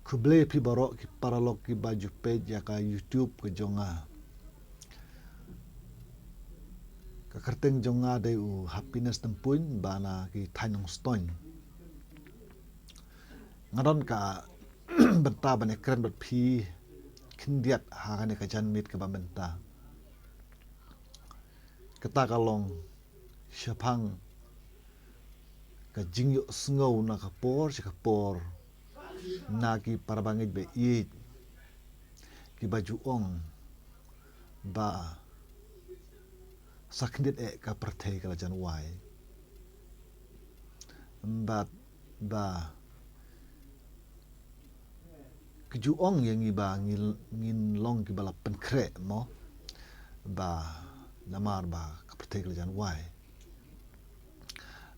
Kuble pi barok ki paralog ki baju page ya ka YouTube ke jonga. Ka kerteng jonga de u happiness tempun bana ki thainong stoin. Ngadon ka benta bane keren bat pi kindiat hagane ka janmit ke benta. Kata kalong syapang ka jingyo sengau na ka por na ki parabangit be iit ki baju ong ba sakndit ka perthei kala jan wai ba keju ong yang iba ngin long ki bala penkre mo ba namar ba ka perthei kala jan wai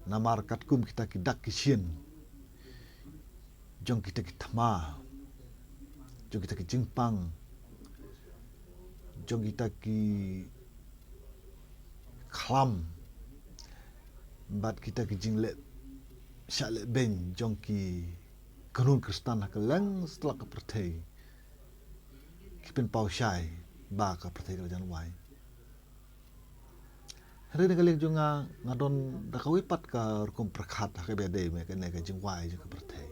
namar katkum kita ki dak kisien jong kita ki thama jong kita ki jingpang jong kita ki klam bat kita ki jingle syale ben jong ki kanun kristan ka lang setelah ka perthei ki pen pau syai ba ka perthei kala jan wai hari ni kali jonga ngadon da ka wipat ka rukum prakhat ka bede me ka ne ka jing wai je ka perthei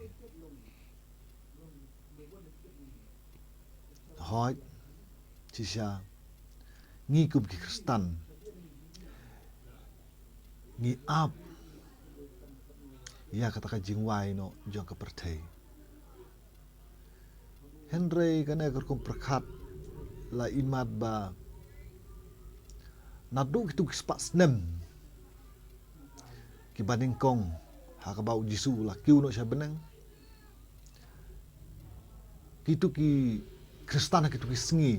hoi sisa ngi kum ki kristan ngi ap ya kata ka jingwai no jong ka perthei Henry kana kum prakhat la imat ba nadu kitu kispak snem ki baning kong ha ka bau jisu la kiu no sya beneng kitu ki kristan kitu ki sengi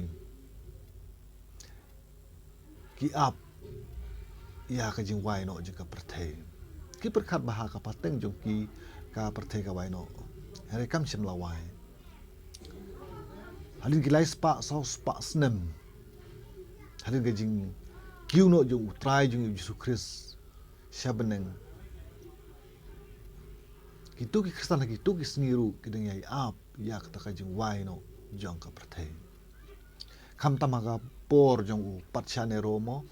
ki ap ya ka jingwai no jong ka perthei ki perkhat baha ka pateng jong ki ka perthei ka wai no hari kam sim lawai halin ki lai spa sau spa snem halin ka jing kiu no jong utrai jong Yesus Kristus syabeneng kitu ki kristan kitu ki sengiru ki deng yai ap ya kata ka jing wai no jong ka perthei kam tamaga por jong u patsyane romo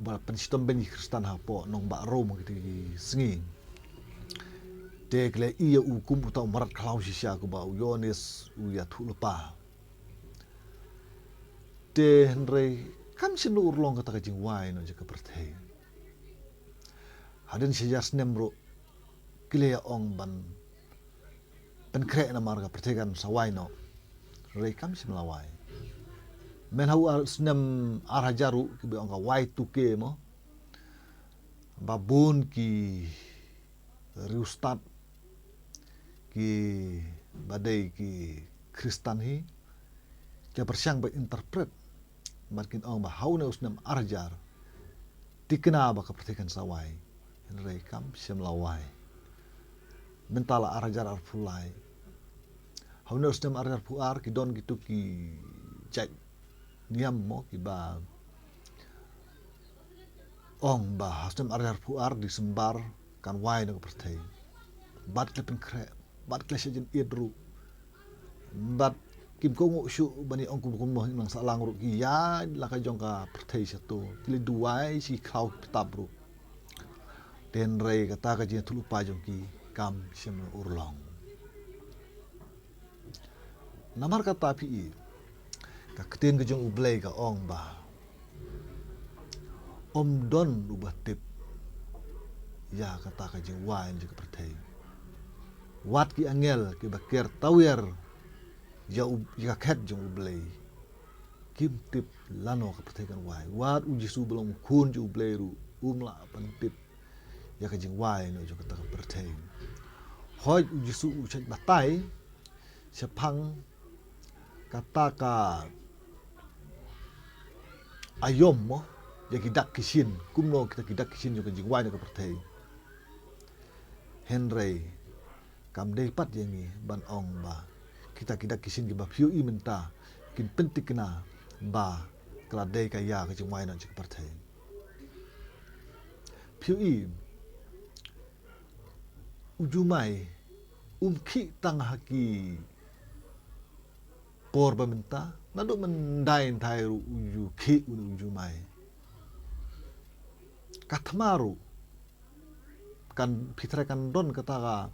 ubal pensitom ben kristan ha po nong ba romo ki sengi dekle iya ukum utau marat klau sisya ku ba yones u ya thu lepa de henry kam sin lu urlong kata ka jing wai no je ka perthei hadin sijas nemro kile ong ban pen kre na marga perthei kan sawai no rei kam sim lawai men hau snem arhajaru ki be ong ka wai tuke mo babun ki riustat ki badai ki kristan hi ke persyang ba interpret makin ong ba hau na usnam arjar tikna ba ka pertikan sawai rei kam sim lawai mentala arjar arfulai hau na usnam arjar puar ki don gitu ki jaj niam mo ki ba ong ba usnam arjar puar disembar kan wai na ka pertai bat klepen kre bat klesjen idru bat kim ko ngok syu bani ong kum kum nang salang ru ki ya la ka jong ka perthei satu kili duai si khau tabru den rei kata ka jin thulu pa jong ki kam sim urlong namar kata pi ka keten ka jong ublei ka ong ba om don ubah tip ya kata ka jing wain je ka perthei wat ki angel ki bakir tawer ya khet jong ublei kim tip lano ka pertheikan wai wat uji su belum kun ju ublei ru umla pan tip ya ka jing wai no jo ka perthei hoi uji su u chak batai sepang kata ka ayom mo ya kidak kisin kumno kita kidak kisin jo ka jing wai no ka perthei Henry kam dei pat yangi ban ong ba kita kisin ki ba phiu i menta kin pentikna ba kala dei ka ya ka jingwai na jik perthei phiu i ujumai ki tang haki por bamenta nadu mendain thai ru uju ki uju mai kathmaru kan pitra kan don kata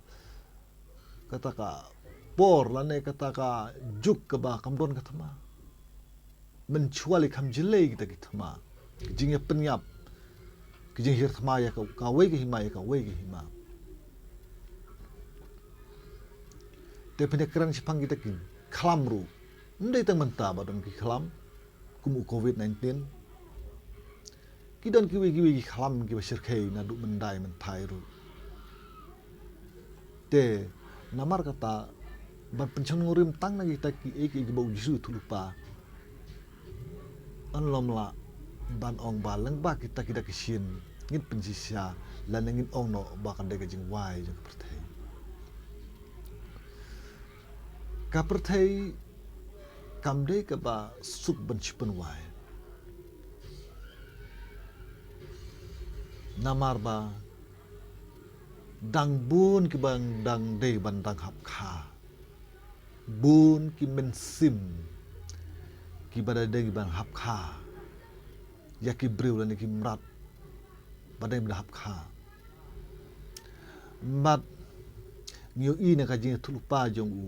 por lane kata juk ke ba kam don kathma mencuali kam jelai kita kathma jingnya penyap kijing hir thma ya ka wei ke hima ya ka wei ke hima te penekran sipang kita ki khalam ru ndai tang menta ba don ki khalam kumu covid-19 ki don ki wi khalam ki basir khei na du mendai men thai ru te namar kata ban pencang ngurim tang na kita ki ki bau jisu tulupa an lom la ban ong ba leng ba kita kisin ngin pensisya lan ngin ong no ba kan de jing wai jing perthei ka perthei kam de ka ba suk ban chipen wai namar ba dang bun ki bang dang de ban dang hap kha bun ki men sim ki bada de ki ban hap kha ya ki briu lan ki mrat badai dah hap kha mat ngiu i na ka jing tulupa jong u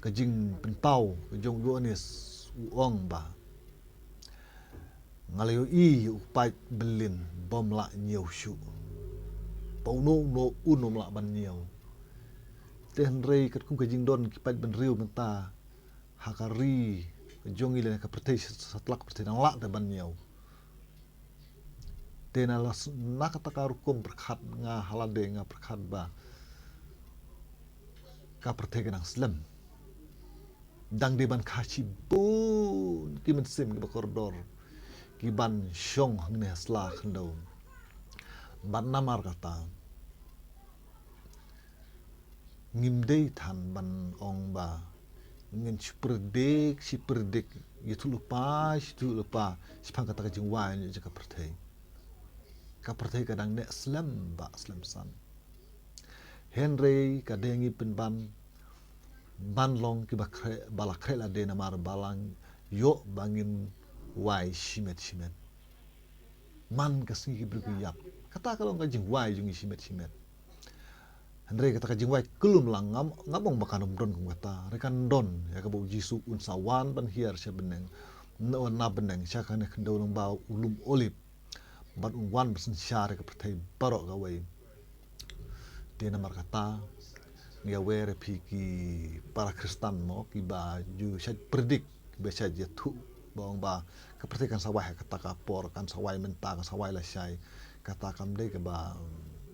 ka jing pentau ka jong lu anis u ong ba ngalayo i u pai belin bom la nyiu shu pau no unom la ban nyiu ten rei kat ku ka jing don ki pai ben riu menta hakari jong ile ka pertei satlak pertei nang la ban nyiu tena las nakataka rukum berkat nga halade nga berkat ba ka pertei nang slam dang de ban khachi bun ki men sim ki koridor ki ban shong ne sla khndo ban namar kata ngimdei than ban ong ba ngin siperdek yitulupa sipang kata jing wa ni jaka pertei ka pertei kadang ne slam san Henry kadengi penban banlong ki bakre balakre la de namar balang yo bangin wai shimet man kasi ki berku yap kata kalau ka jing wai jing shimet Henry kata ka jing wai kelum lang ngabong bakanum don kum kata rekan don ya ka bu jisu unsawan ban hiar sya beneng no na beneng sya kan kendo long ba ulum olip ban unwan besen syare ka pertei barok ka wai dia namar kata ngia were piki para Kristen mo ki ba ju syad predik be syad je thu bong ba ka pertei kan sawai kata ka por kan sawai menta kan sawai la syai kata kam de ke ba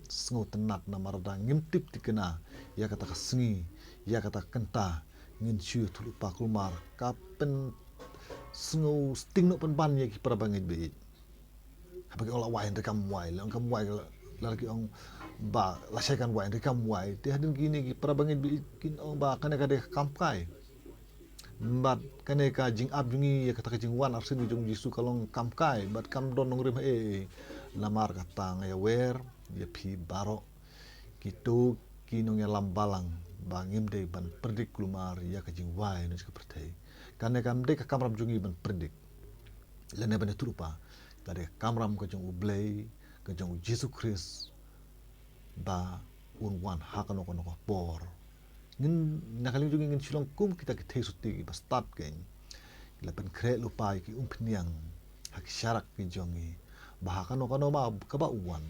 sngo tenat namar da ngimtip tikena ya kata ka sngi ya kata kenta ngin syu thulu pa kulmar ka pen sngo sting no pen ban ye ki para bangit be bagi olah wai rekam wai lagi ong ba lasaikan wai rekam wai ti hadin gini ki para bangin kin ong ba kana kade kamkai bat kana ka jing ab jungi ya kata jing wan arsin jung jisu kalong kamkai bat kam don nong rim namar kata ngaya wer ya pi baro kitu kinong ya lambalang bangim de ban predik kulumar ya ka jing wai no ka pertei kana kam de ka kamram jungi ban predik lene ban turupa dari kamram ka jong ublei ka jong Jesus Christ ba unwan hakano kono ko por ngin nakaling jong ngin silong kum kita ki thei suti ba start ken la pen kre lupai ki umpniang hak syarak ki jongi ba hakano kono ma ka ba uwan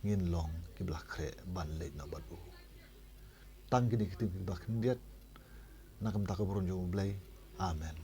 ngin long ki bla kre ban le na ba du tang kini kitim ba khndiat nakam ta ka boron jong ublei amen